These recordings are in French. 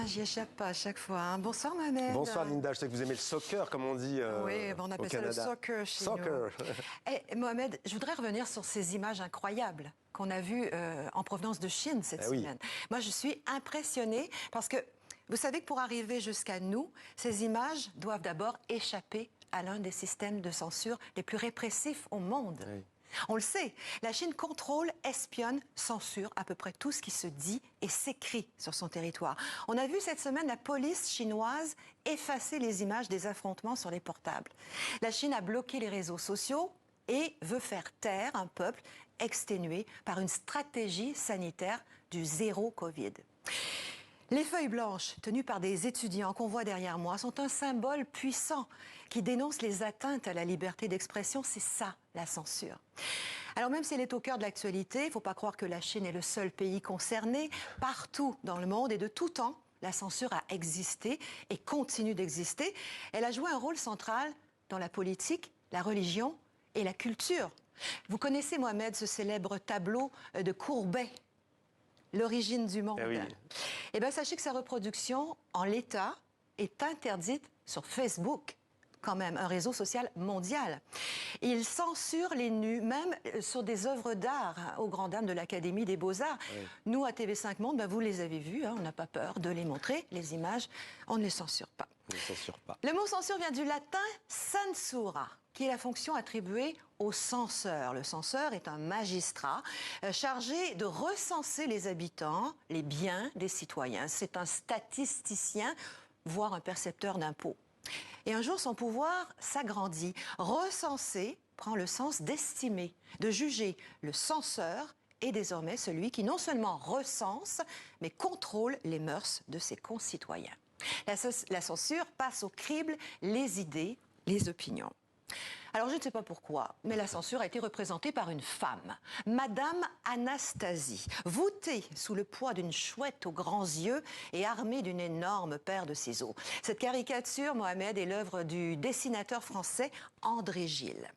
j'y échappe pas à chaque fois. Hein. Bonsoir Mohamed. Bonsoir Linda, je sais que vous aimez le soccer, comme on dit oui, on appelle ça le soccer chez nous. Mohamed, je voudrais revenir sur ces images incroyables qu'on a vues en provenance de Chine cette semaine. Oui. Moi, je suis impressionnée parce que vous savez que pour arriver jusqu'à nous, ces images doivent d'abord échapper à l'un des systèmes de censure les plus répressifs au monde. Oui. On le sait, la Chine contrôle, espionne, censure à peu près tout ce qui se dit et s'écrit sur son territoire. On a vu cette semaine la police chinoise effacer les images des affrontements sur les portables. La Chine a bloqué les réseaux sociaux et veut faire taire un peuple exténué par une stratégie sanitaire du zéro Covid. Les feuilles blanches, tenues par des étudiants qu'on voit derrière moi, sont un symbole puissant qui dénonce les atteintes à la liberté d'expression. C'est ça, la censure. Alors même si elle est au cœur de l'actualité, il ne faut pas croire que la Chine est le seul pays concerné. Partout dans le monde et de tout temps, la censure a existé et continue d'exister. Elle a joué un rôle central dans la politique, la religion et la culture. Vous connaissez, Mohamed, ce célèbre tableau de Courbet, L'origine du monde. Oui. Eh bien, sachez que sa reproduction, en l'état, est interdite sur Facebook, quand même, un réseau social mondial. Il censure les nus, même sur des œuvres d'art, aux grandes dames de l'Académie des Beaux-Arts. Oui. Nous, à TV5 Monde, vous les avez vus, hein, on n'a pas peur de les montrer, les images, on ne les censure pas. On ne censure pas. Le mot censure vient du latin censura, qui est la fonction attribuée au censeur. Le censeur est un magistrat chargé de recenser les habitants, les biens des citoyens. C'est un statisticien, voire un percepteur d'impôts. Et un jour, son pouvoir s'agrandit. Recenser prend le sens d'estimer, de juger. Le censeur est désormais celui qui non seulement recense, mais contrôle les mœurs de ses concitoyens. La censure passe au crible les idées, les opinions. Alors, je ne sais pas pourquoi, mais la censure a été représentée par une femme, Madame Anastasie, voûtée sous le poids d'une chouette aux grands yeux et armée d'une énorme paire de ciseaux. Cette caricature, Mohamed, est l'œuvre du dessinateur français André Gilles.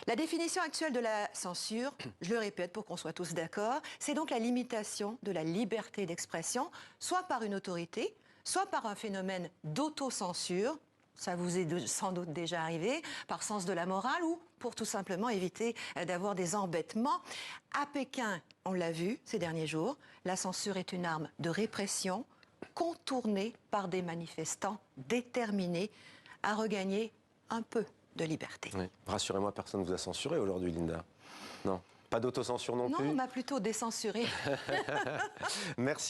La définition actuelle de la censure, je le répète pour qu'on soit tous d'accord, c'est donc la limitation de la liberté d'expression, soit par une autorité, soit par un phénomène d'autocensure. Ça vous est sans doute déjà arrivé, par sens de la morale ou pour tout simplement éviter d'avoir des embêtements. À Pékin, on l'a vu ces derniers jours, la censure est une arme de répression contournée par des manifestants déterminés à regagner un peu de liberté. Oui. Rassurez-moi, personne ne vous a censuré aujourd'hui, Linda. Non, pas d'autocensure non plus. Non, on m'a plutôt décensuré. Merci.